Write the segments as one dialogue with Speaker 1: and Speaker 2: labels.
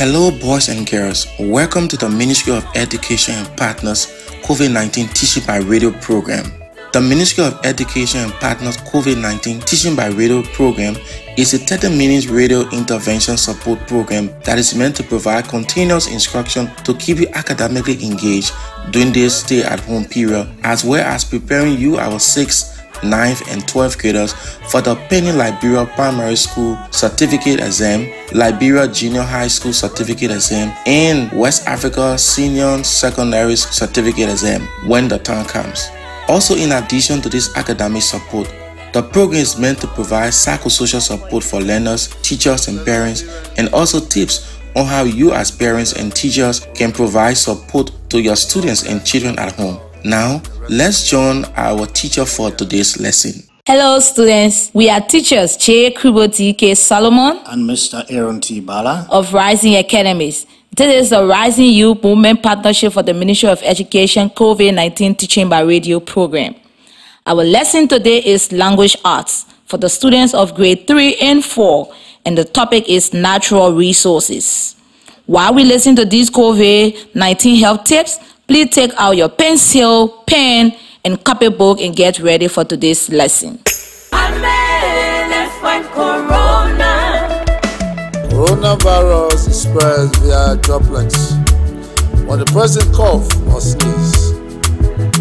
Speaker 1: Hello boys and girls, welcome to the Ministry of Education and Partners COVID-19 Teaching by Radio program. The Ministry of Education and Partners COVID-19 Teaching by Radio program is a 30-minute radio intervention support program that is meant to provide continuous instruction to keep you academically engaged during this stay-at-home period, as well as preparing you, our 6th, 9th and 12th graders, for the pending Liberia Primary School Certificate Exam, Liberia Junior High School Certificate Exam, and West Africa Senior Secondary Certificate Exam when the time comes. Also, in addition to this academic support, the program is meant to provide psychosocial support for learners, teachers and parents, and also tips on how you as parents and teachers can provide support to your students and children at home. Now, let's join our teacher for today's lesson.
Speaker 2: Hello students, we are teachers Krubo T.K. Solomon
Speaker 3: and Mr. Aaron T. Ballah
Speaker 2: of Rising Academies. This is the Rising Youth Movement Partnership for the Ministry of Education COVID-19 Teaching by Radio program. Our lesson today is Language Arts for the students of grade 3 and 4, and the topic is Natural Resources. While we listen to these COVID-19 health tips, please take out your pencil, pen, and copybook and get ready for today's lesson.
Speaker 4: Coronavirus is spread via droplets. When the person coughs or sneezes,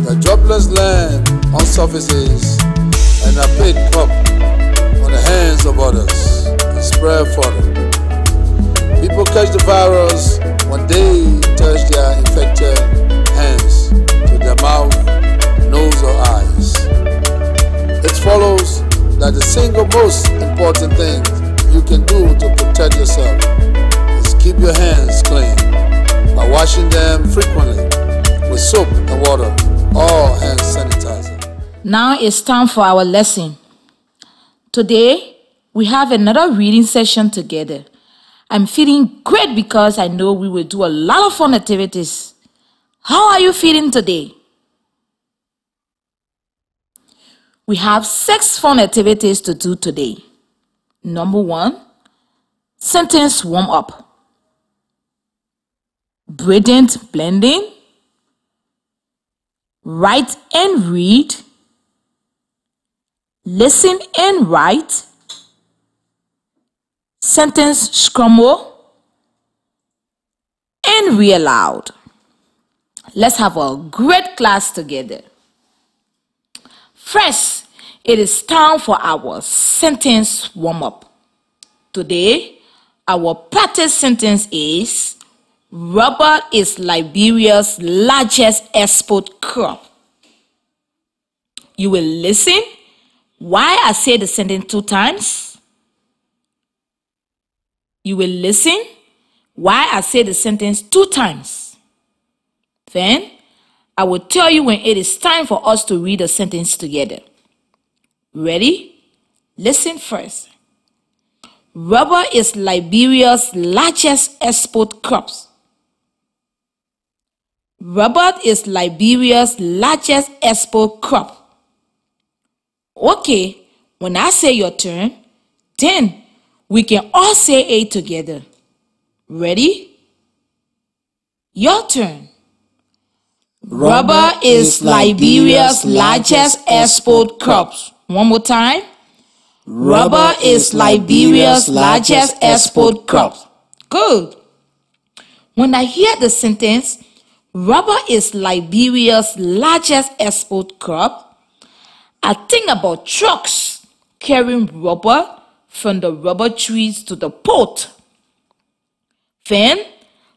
Speaker 4: the droplets land on surfaces and are picked up on the hands of others and spread further. People catch the virus when they touch their infected hands to their mouth, nose or eyes. It follows that the single most important thing you can do to protect yourself is keep your hands clean by washing them frequently with soap and water or hand sanitizer.
Speaker 2: Now it's time for our lesson. Today, we have another reading session together. I'm feeling great because I know we will do a lot of fun activities. How are you feeling today? We have 6 fun activities to do today. Number 1, sentence warm-up. Brilliant blending. Write and read. Listen and write. Sentence scramble. And read aloud. Let's have a great class together. First, it is time for our sentence warm-up. Today, our practice sentence is: rubber is Liberia's largest export crop. You will listen while I say the sentence 2 times. You will listen while I say the sentence 2 times. Then, I will tell you when it is time for us to read the sentence together. Ready? Listen first. Rubber is Liberia's largest export crops. Rubber is Liberia's largest export crop. Okay, when I say your turn, then we can all say it together. Ready? Your turn. Rubber is Liberia's largest export crops. One more time. Rubber is Liberia's largest export crops. Good. When I hear the sentence, rubber is Liberia's largest export crop, I think about trucks carrying rubber from the rubber trees to the port. Then,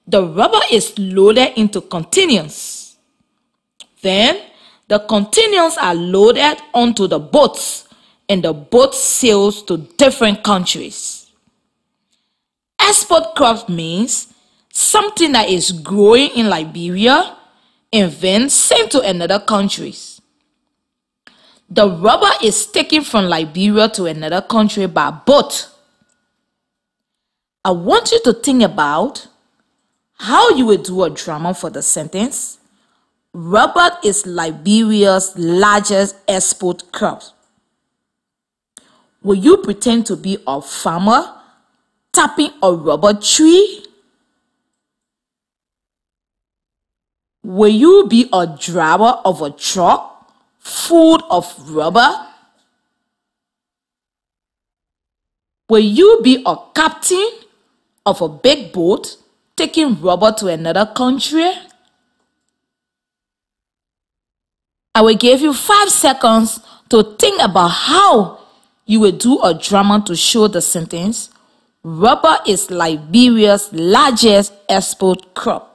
Speaker 2: the rubber is loaded into containers. Then, the containers are loaded onto the boats, and the boat sails to different countries. Export crops means something that is growing in Liberia and then sent to another countries. The rubber is taken from Liberia to another country by boat. I want you to think about how you will do a drama for the sentence. Rubber is Liberia's largest export crop. Will you pretend to be a farmer tapping a rubber tree? Will you be a driver of a truck full of rubber? Will you be a captain of a big boat taking rubber to another country? I will give you 5 seconds to think about how you will do a drama to show the sentence, rubber is Liberia's largest export crop.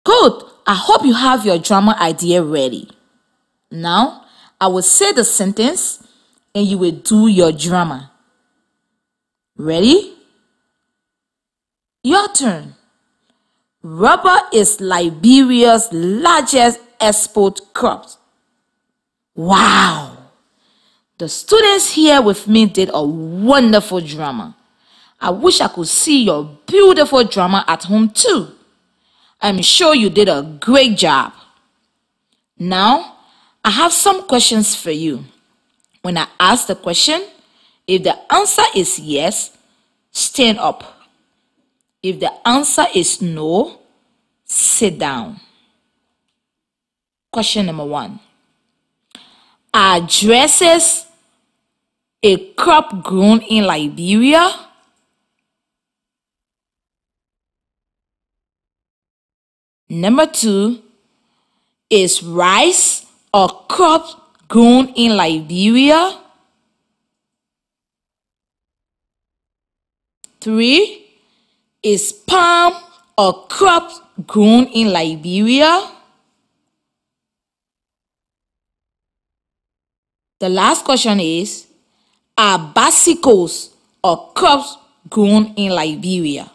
Speaker 2: Good. I hope you have your drama idea ready. Now, I will say the sentence and you will do your drama. Ready? Your turn. Rubber is Liberia's largest export crop. Wow! The students here with me did a wonderful drama. I wish I could see your beautiful drama at home too. I'm sure you did a great job. Now, I have some questions for you. When I ask the question, if the answer is yes, stand up. If the answer is no, sit down. Question number 1. Are dresses a crop grown in Liberia? Number 2, is rice a crop grown in Liberia? 3, is palm a crop grown in Liberia? The last question is, are bicycles a crops grown in Liberia?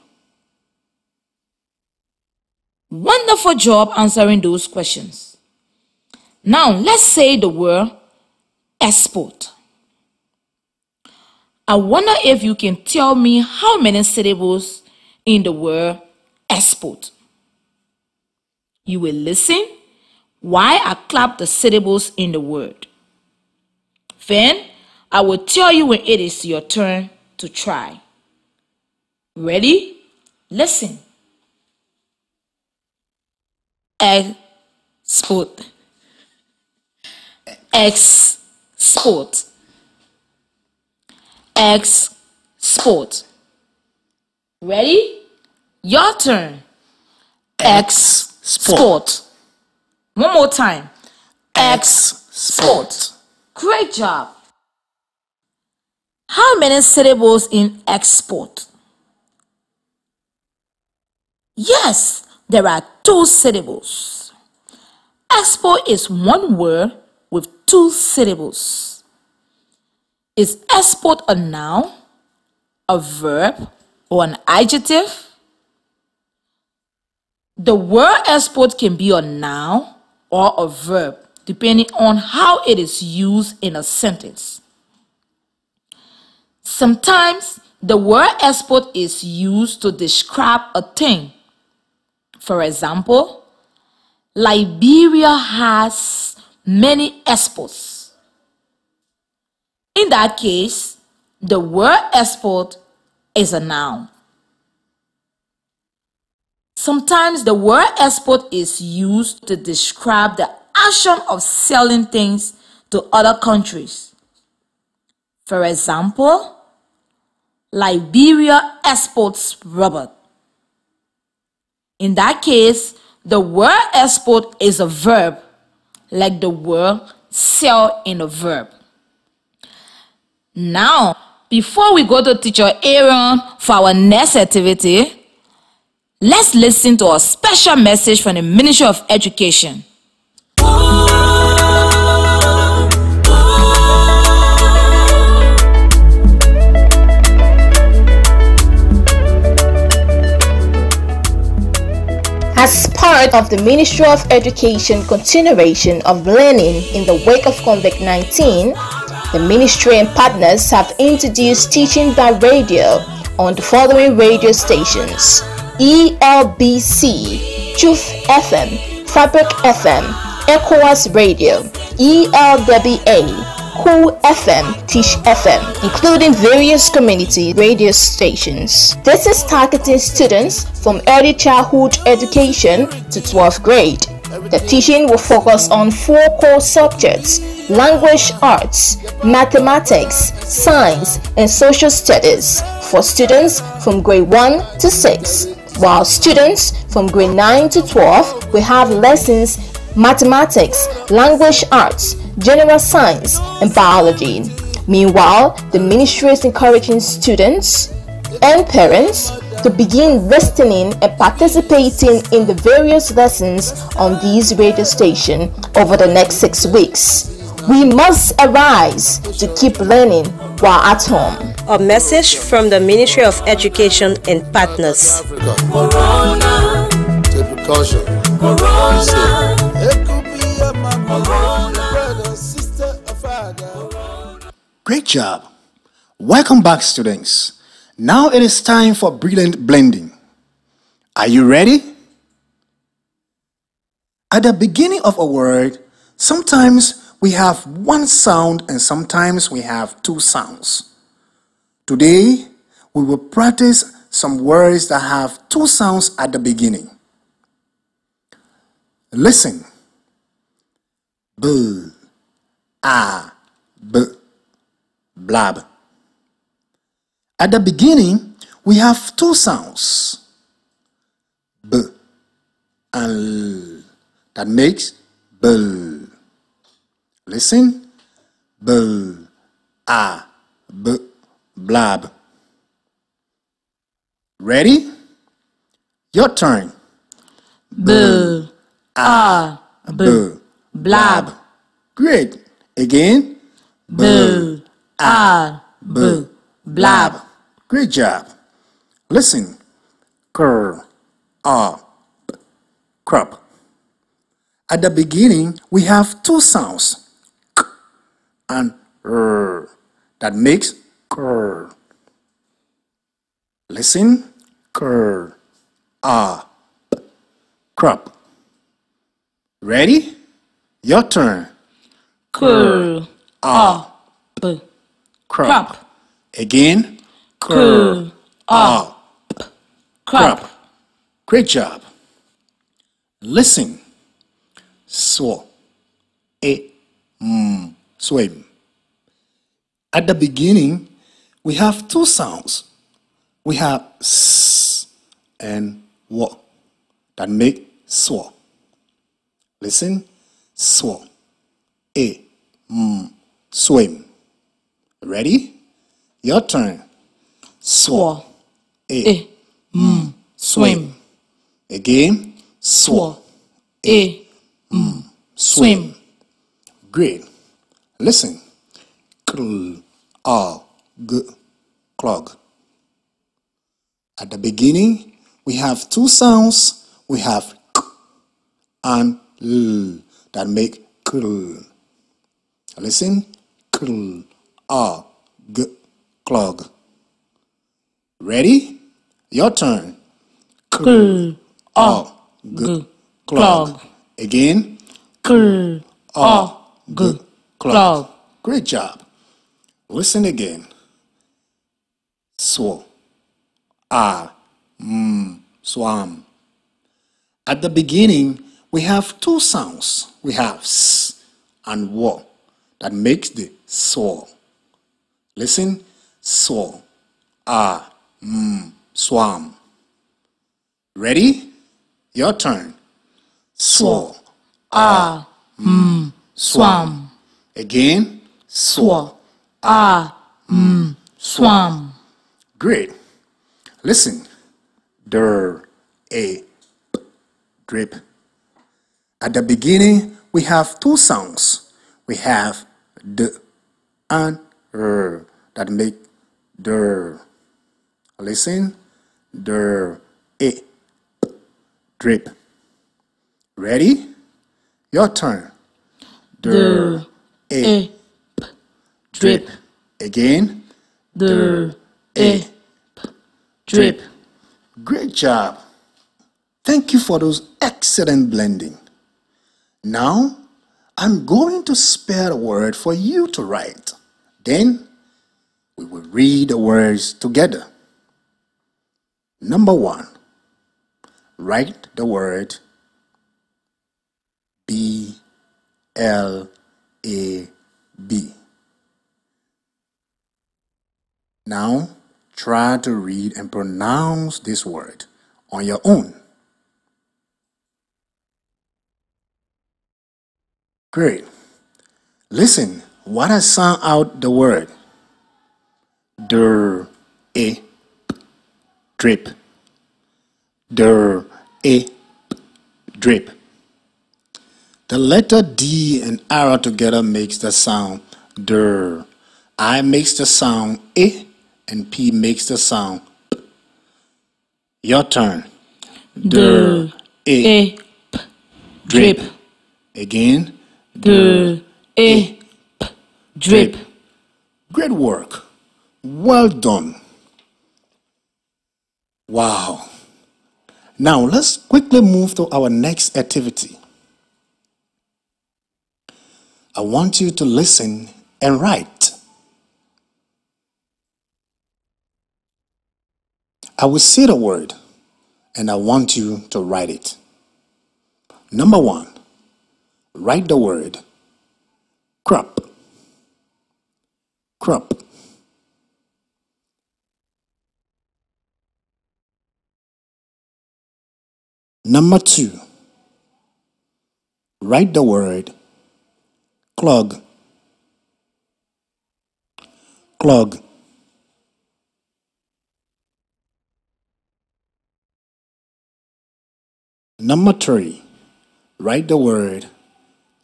Speaker 2: Wonderful job answering those questions. Now, let's say the word export. I wonder if you can tell me how many syllables in the word export. You will listen while I clap the syllables in the word. Then, I will tell you when it is your turn to try. Ready? Listen. Export. Export. Export. Ready? Your turn. Export. One more time. Export. Great job. How many syllables in export? Yes, there are 2 syllables. Export is one word with 2 syllables. Is export a noun, a verb, or an adjective? The word export can be a noun or a verb, depending on how it is used in a sentence. Sometimes the word export is used to describe a thing. For example, Liberia has many exports. In that case, the word export is a noun. Sometimes the word export is used to describe the action of selling things to other countries. For example, Liberia exports rubber. In that case, the word export is a verb, like the word sell in a verb. Now, before we go to Teacher Aaron for our next activity, let's listen to a special message from the Ministry of Education.
Speaker 5: As part of the Ministry of Education continuation of learning in the wake of COVID-19, the ministry and partners have introduced teaching by radio on the following radio stations: ELBC, Truth FM, Fabric FM, ECOWAS Radio, ELWA, Cool FM, Tish FM, including various community radio stations. This is targeting students from early childhood education to 12th grade. The teaching will focus on 4 core subjects: language arts, mathematics, science, and social studies for students from grade 1 to 6, while students from grade 9 to 12 will have lessons mathematics, language arts, general science, and biology. Meanwhile, the ministry is encouraging students and parents to begin listening and participating in the various lessons on these radio stations over the next 6 weeks. We must arise to keep learning while at home.
Speaker 6: A message from the Ministry of Education and partners.
Speaker 4: Corona. Take precaution. Corona. It could be a mama, brother, sister, or father.
Speaker 3: Great job. Welcome back, students. Now it is time for brilliant blending. Are you ready? At the beginning of a word, sometimes we have one sound and sometimes we have 2 sounds. Today, we will practice some words that have 2 sounds at the beginning. Listen. B, a, b, blab. At the beginning, we have 2 sounds. B and l. That makes bull. Listen. Bull, a, b, blab. Ready? Your turn.
Speaker 2: B, a, b, blab.
Speaker 3: Great. Again.
Speaker 2: B, a, b, blab.
Speaker 3: Great job. Listen. Cr, a, b, crop. At the beginning, we have 2 sounds. K and r. That makes cr. Listen. Cr, a, b, crop. Ready? Your turn.
Speaker 2: Cr, a, b, crop.
Speaker 3: Again.
Speaker 2: Cr, a, b, crop.
Speaker 3: Great job. Listen. Sw, a, swim. At the beginning, we have 2 sounds. We have s and w that make sw. Listen. Sw, a, swim. Ready? Your turn.
Speaker 2: Sw,
Speaker 3: a,
Speaker 2: swim.
Speaker 3: Again. Sw,
Speaker 2: A, swim.
Speaker 3: Great. Listen. Cl, a, g, clog. At the beginning, we have 2 sounds. We have k and l that make cl. Listen. Cl, a, g, clog. Ready? Your turn.
Speaker 2: Cl, a, g, clog.
Speaker 3: Again.
Speaker 2: Cl, a, g, clog.
Speaker 3: Great job. Listen again. Sw, a, swam. At the beginning, we have 2 sounds. We have s and w that makes the sw. Listen. Sw, a, swam. Ready? Your turn. Sw,
Speaker 2: A, swam.
Speaker 3: Again.
Speaker 2: Sw, a, swam.
Speaker 3: Great. Listen. Der, a, p, drip. At the beginning, we have 2 sounds. We have d and r that make der. Listen. Der, a, p, drip. Ready? Your turn. Der, a,
Speaker 2: p, drip.
Speaker 3: Again.
Speaker 2: Der, a, p, drip.
Speaker 3: Great job. Thank you for those excellent blending. Now, I'm going to spell the word for you to write. Then we will read the words together. Number 1. Write the word B-L-A-B. Now, try to read and pronounce this word on your own. Great. Listen, what I sound out the word? Der, a, drip. Der, a, drip. The letter D and R together makes the sound der. I makes the sound A and P makes the sound P. Your turn. Der, a,
Speaker 2: P,
Speaker 3: drip. Again.
Speaker 2: Der, a, P, drip.
Speaker 3: Great work. Well done. Wow. Now let's quickly move to our next activity. I want you to listen and write. I will say the word and I want you to write it. Number 1, write the word crop. Crop. Number 2, write the word clog. Clog. Number 3, write the word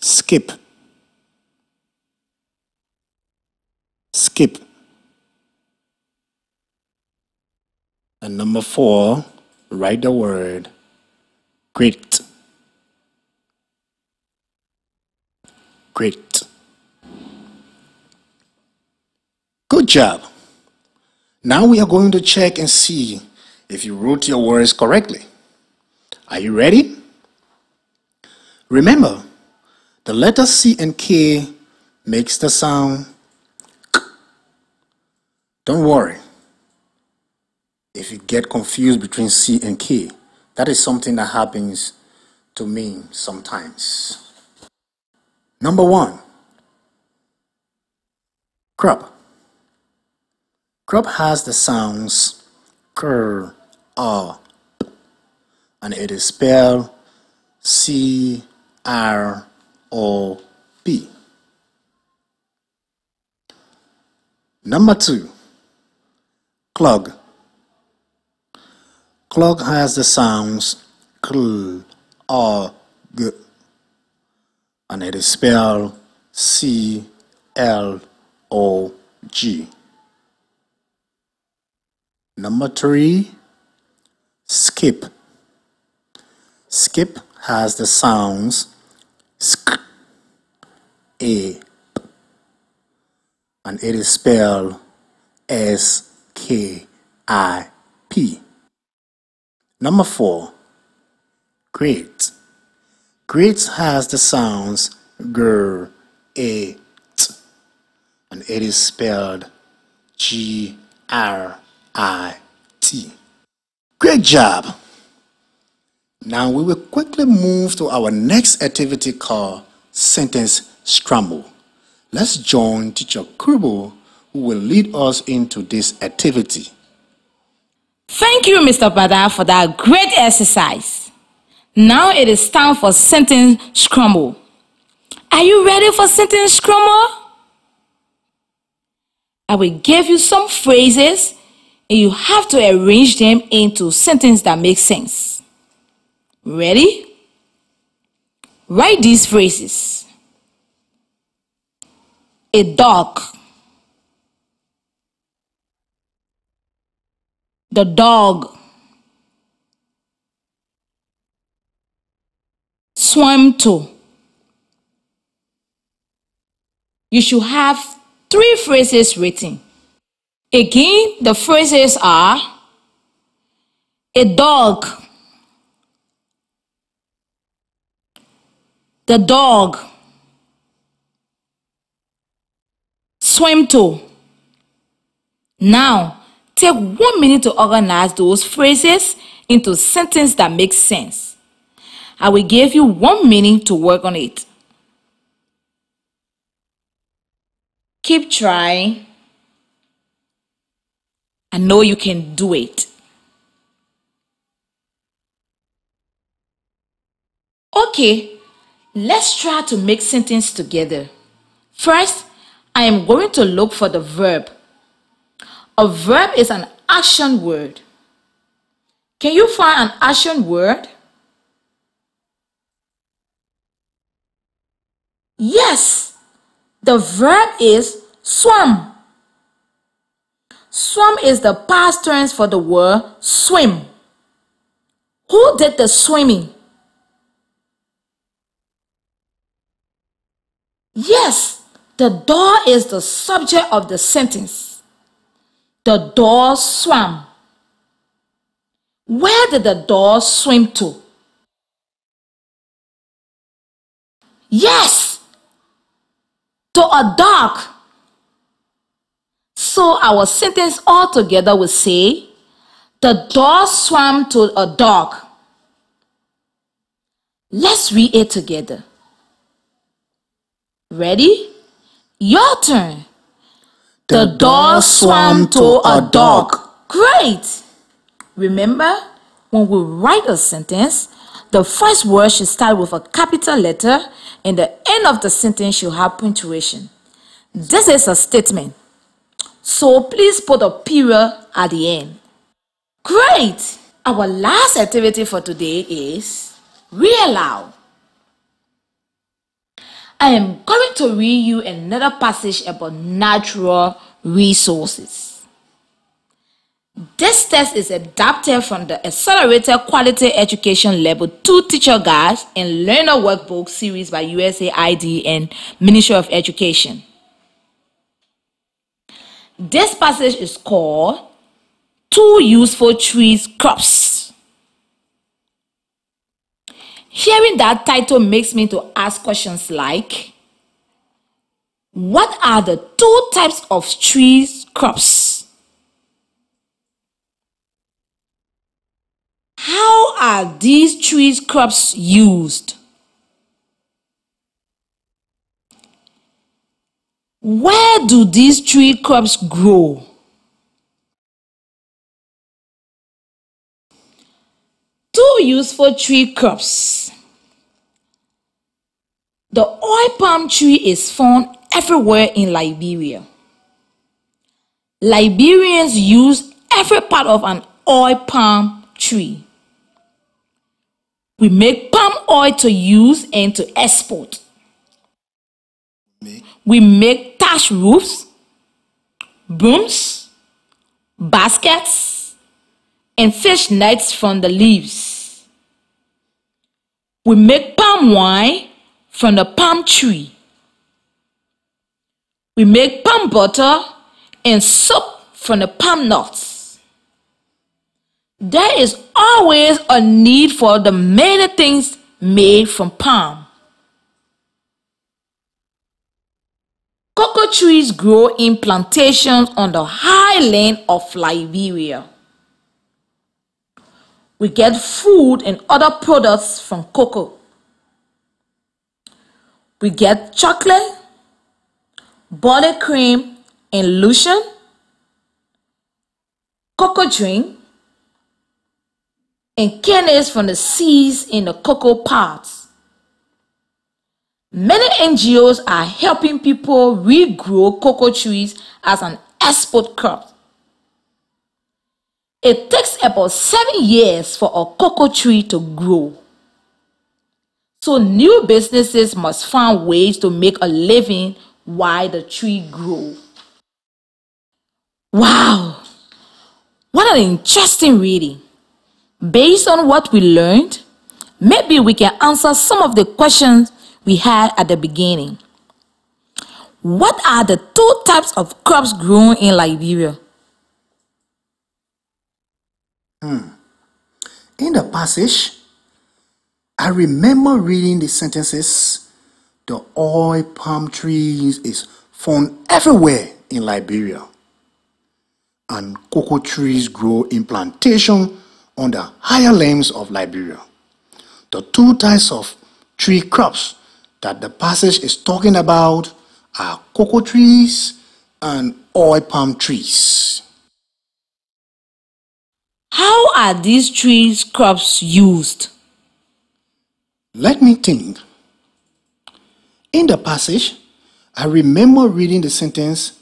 Speaker 3: skip. Skip. And number 4, write the word great. Great. Good job. Now we are going to check and see if you wrote your words correctly. Are you ready? Remember, the letter C and K makes the sound K. Don't worry if you get confused between C and K. That is something that happens to me sometimes. Number 1, crop. Crop has the sounds K, R, P, and it is spelled C-R-O-P. Number 2, clog. Clog has the sounds K, R, G, and it is spelled C-L-O-G. Number 3, skip. Skip has the sounds sk, a, p, and it is spelled S-K-I-P. Number 4, great. Great has the sounds gr, a, t, and it is spelled G-R-I-T. Great job. Now we will quickly move to our next activity called Sentence Scramble. Let's join Teacher Krubo, who will lead us into this activity.
Speaker 2: Thank you, Mr. Ballah, for that great exercise. Now it is time for Sentence Scramble. Are you ready for Sentence Scramble? I will give you some phrases and you have to arrange them into sentences that make sense. Ready? Write these phrases. A dog. The dog. Swam to. You should have 3 phrases written. Again, the phrases are a dog, the dog, swim to. Now, take 1 minute to organize those phrases into sentences that make sense. I will give you 1 minute to work on it. Keep trying. I know you can do it. Okay, let's try to make sentences together. First, I am going to look for the verb. A verb is an action word. Can you find an action word? Yes, the verb is swam. Swam is the past tense for the word swim. Who did the swimming? Yes, the door is the subject of the sentence. The door swam. Where did the door swim to? Yes, to a dock. So our sentence altogether will say, the door swam to a dock. Let's read it together. Ready? Your turn. The door swam to a dock. Great! Remember, when we write a sentence, the first word should start with a capital letter and the end of the sentence should have punctuation. This is a statement, so please put a period at the end. Great! Our last activity for today is read aloud. I am going to read you another passage about natural resources. This text is adapted from the Accelerated Quality Education Level 2 Teacher Guides and Learner Workbook series by USAID and Ministry of Education. This passage is called 2 Useful Trees Crops. Hearing that title makes me to ask questions like, what are the 2 types of trees crops? How are these trees crops used? Where do these tree crops grow? Two useful tree crops. The oil palm tree is found everywhere in Liberia. Liberians use every part of an oil palm tree. We make palm oil to use and to export. We make thatch roofs, brooms, baskets, and fish nets from the leaves. We make palm wine from the palm tree. We make palm butter and soap from the palm nuts. There is always a need for the many things made from palm. Cocoa trees grow in plantations on the highland of Liberia. We get food and other products from cocoa. We get chocolate, buttercream and lotion, cocoa drink, and kernels from the seeds in the cocoa pods. Many NGOs are helping people regrow cocoa trees as an export crop. It takes about 7 years for a cocoa tree to grow. So new businesses must find ways to make a living while the tree grows. Wow! What an interesting reading. Based on what we learned, maybe we can answer some of the questions we had at the beginning. What are the 2 types of crops grown in Liberia?
Speaker 3: In the passage, I remember reading the sentences, the oil palm tree is found everywhere in Liberia, and cocoa trees grow in plantations on the higher lands of Liberia. The two types of tree crops that the passage is talking about are cocoa trees and oil palm trees.
Speaker 2: How are these trees crops used?
Speaker 3: Let me think. In the passage, I remember reading the sentence,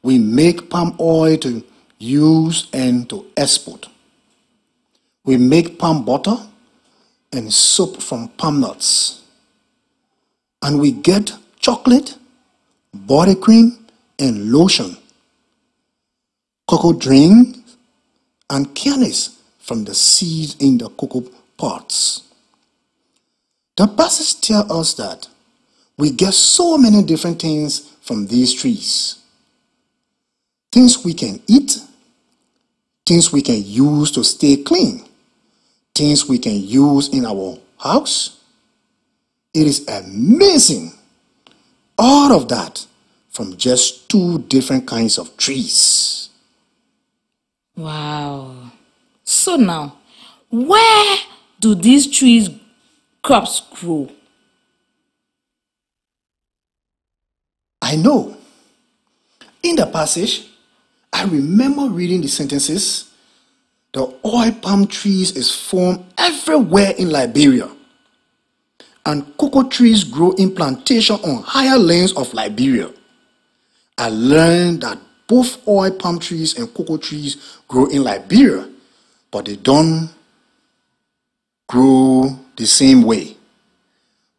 Speaker 3: "We make palm oil to use and to export. We make palm butter and soap from palm nuts. And we get chocolate, buttercream, and lotion, cocoa drinks, and kernels from the seeds in the cocoa pods." The passage tells us that we get so many different things from these trees. Things we can eat, things we can use to stay clean, things we can use in our house. It is amazing. All of that from just two different kinds of trees.
Speaker 2: Wow. So now, where do these trees crops grow?
Speaker 3: I know. In the passage, I remember reading the sentences. The oil palm trees is found everywhere in Liberia, and cocoa trees grow in plantation on higher lands of Liberia. I learned that both oil palm trees and cocoa trees grow in Liberia, but they don't grow the same way.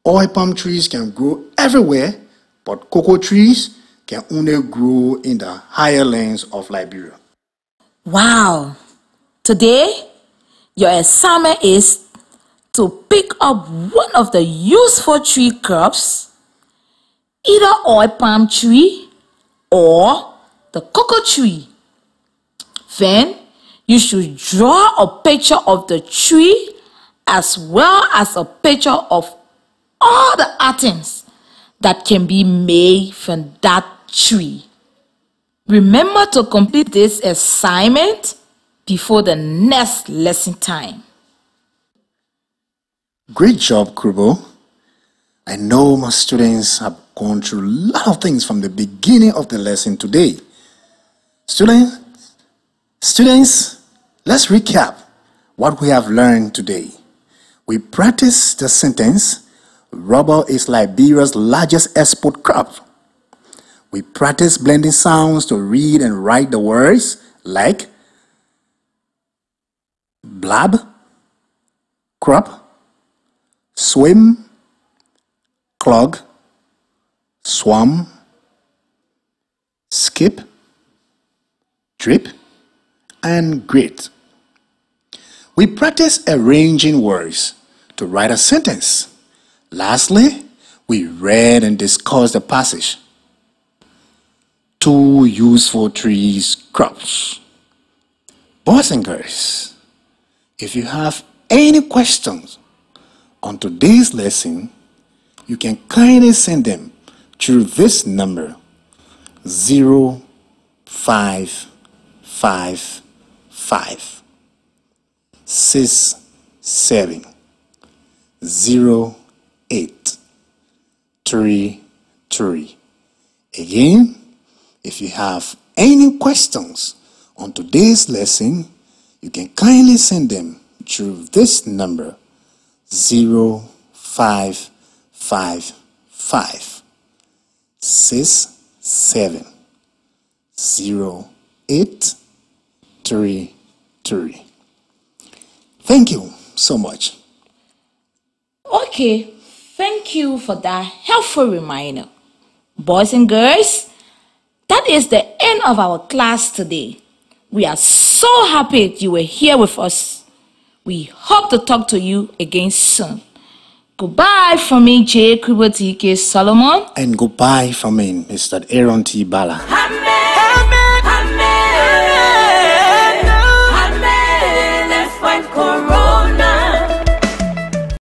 Speaker 3: Oil palm trees can grow everywhere, but cocoa trees can only grow in the higher lands of Liberia.
Speaker 2: Wow. Today, your assignment is to pick up one of the useful tree crops, either oil palm tree or the cocoa tree. Then, you should draw a picture of the tree as well as a picture of all the items that can be made from that tree. Remember to complete this assignment before the next lesson time.
Speaker 3: Great job, Krubo. I know my students have gone through a lot of things from the beginning of the lesson today. Students, let's recap what we have learned today. We practiced the sentence, "Rubber is Liberia's largest export crop." We practiced blending sounds to read and write the words like blab, crop, swim, clog, swam, skip, drip, and grit. We practice arranging words to write a sentence. Lastly, we read and discussed the passage. Two useful trees crops. Boys and girls, if you have any questions on today's lesson, you can kindly send them through this number 0555 670833. Again, if you have any questions on today's lesson, you can kindly send them through this number 0555 670833. Thank you so much.
Speaker 2: Okay, thank you for that helpful reminder. Boys and girls, that is the end of our class today. We are so happy you were here with us. We hope to talk to you again soon. Goodbye from me, J. Krubo TK Solomon.
Speaker 3: And goodbye from me, Mr. Aaron T. Ballah.